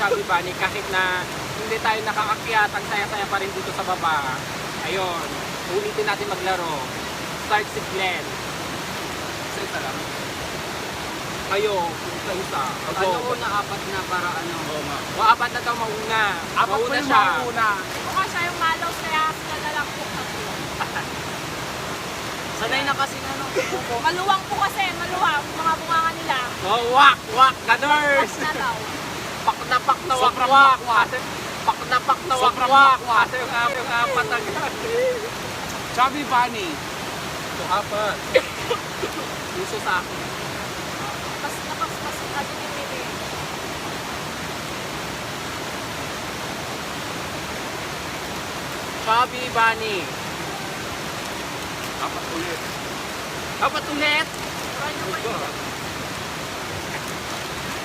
Chubby Bunny, kahit na hindi tayo nakaakyat, ang saya-saya pa rin dito sa baba. Ayun, ulitin natin maglaro. Start si Glenn. Isa lang. Kayo, isa. Ano una, apat na para ano? Oo nga. Apat na daw mauna. Apat Mauna pa yung siya. mauna. Mukha siya yung malos, kaya sila na lang po tatlo. Sanay na kasi ano, po. Maluwang po kasi, maluwang. Mga bunganga nila. Oh, wak, wak, ganers. Mas na daw. Pak na wak, Sobrang wak. wak. Kasi, pak na wak, Sobrang wak. wak. Kasi yung apat agad. Chubby Bunny. Ito, apat. Puso sa akin. Mas napaspas yung atin yung mili. Chubby Bunny. Apat ulit. Apat ulit. Try naman yun.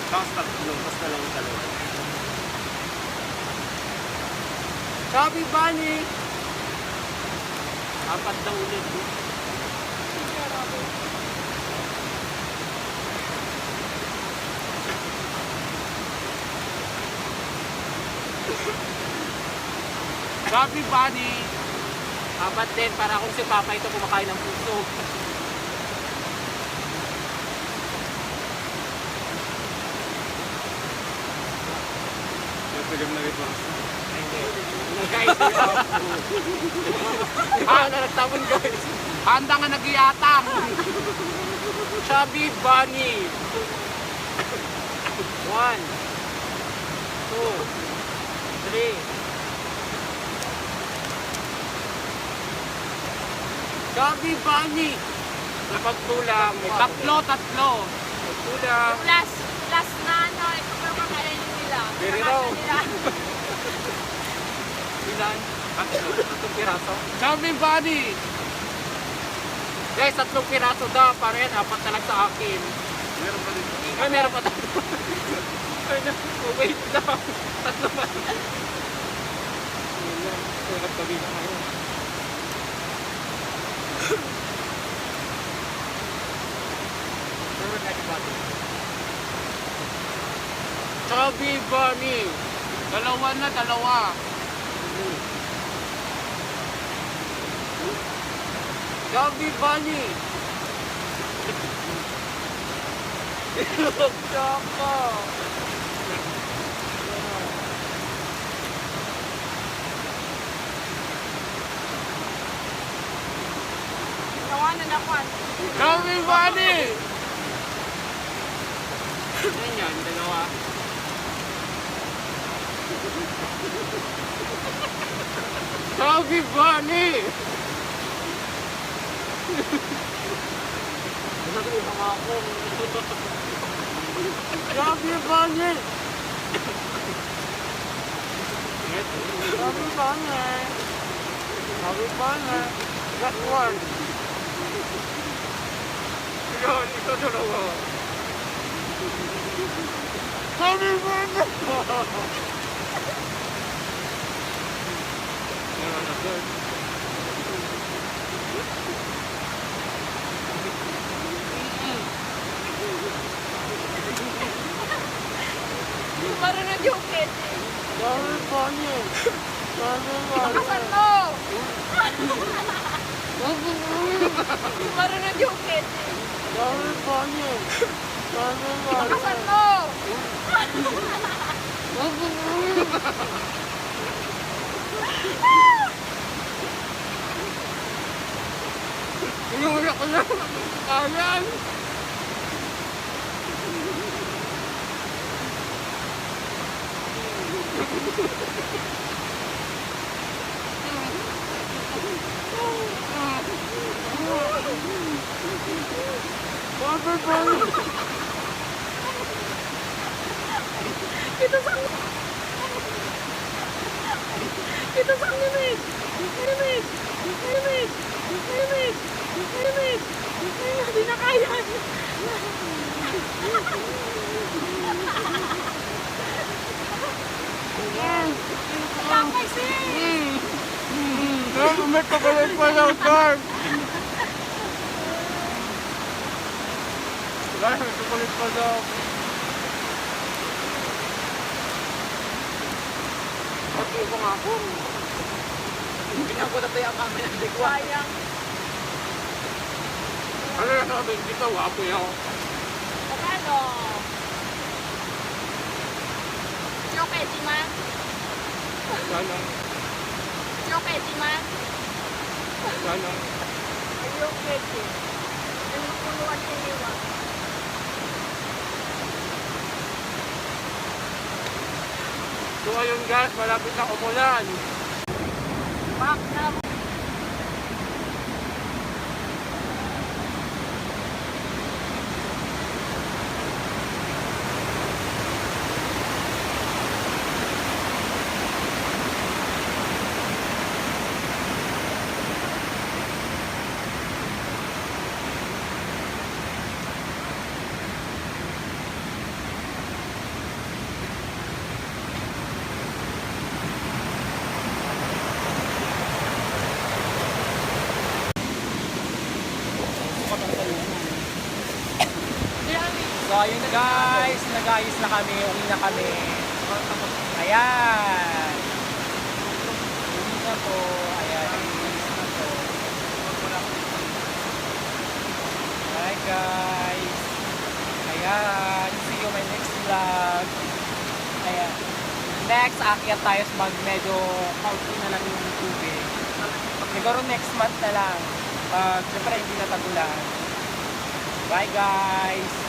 Tapos tatlo. Tapos dalawang dalawa. Chubby Bunny. Apat daw ulit. Chubby Bunny. Apat din, para kung si Papa ito kumakain ng puso. Nagpagam na rito. Guys, na nagtapon guys. Handa nga nag-iatang. Chubby Bunny. 1, 2, 3. Chubby Bunny. Sa pagtulang, may Tatlo. pagtulang. Yung last na ano, ito pa yung kakainin nila. Very Nakasya raw. nila. Ilan? Tatlong piraso. Chubby Bunny. Guys, 3 piraso daw pa rin. Apat na lang sa akin. Meron pa dito. Ay, meron pa tayo. Ay, wait lang. 3 pa. Ayun lang. Sarap kami na kayo. Chubby Bunny. Dalawa. Chubby Bunny. Choco. Nawanan ako. Chubby Bunny. Ano yan? Dalawa. Chubby Bunny. Nag-iisa nga ako. Chubby Bunny. Chubby Bunny. Chubby Bunny. That one. Yun, ikaw dalawa. Chubby Bunny. Meron na doon. Parang na-joket. Chubby Bunny. Chubby Bunny. Bakasan mo! Parang na-joket. Chubby Bunny. Chubby Bunny. Bakasan mo! Inuwi ko na. Ayan. Chubby Bunny. Ito sang... Ito sang nimig! Nimig! Nimig! Nimig! Nimig! Hindi na kaya! Kaya kasi! May kapalit pa ng card. May kapalit pa daw. Ibo nga ako. Pinagod na tayo ang kami ng digwa. Sayang. Ano na sabi? Hindi ka wapo yan. Magkano? Choke, man. Sana. Choke, man. Sana. Ayun, pwede. Ayun, puluan siniwa. So ayun guys, malapit na umulan. Back na. So ayun guys, nag-ayos na kami, uwi na kami. Ayan. Uwi na po. Ayan, ayos na po. Hi guys. Ayan, see you my next vlog. Ayan. Next, aakyat tayo sa medyo kaunti na lang yung tubig. Siguro next month na lang. Siyempre hindi na tagulan. Bye guys!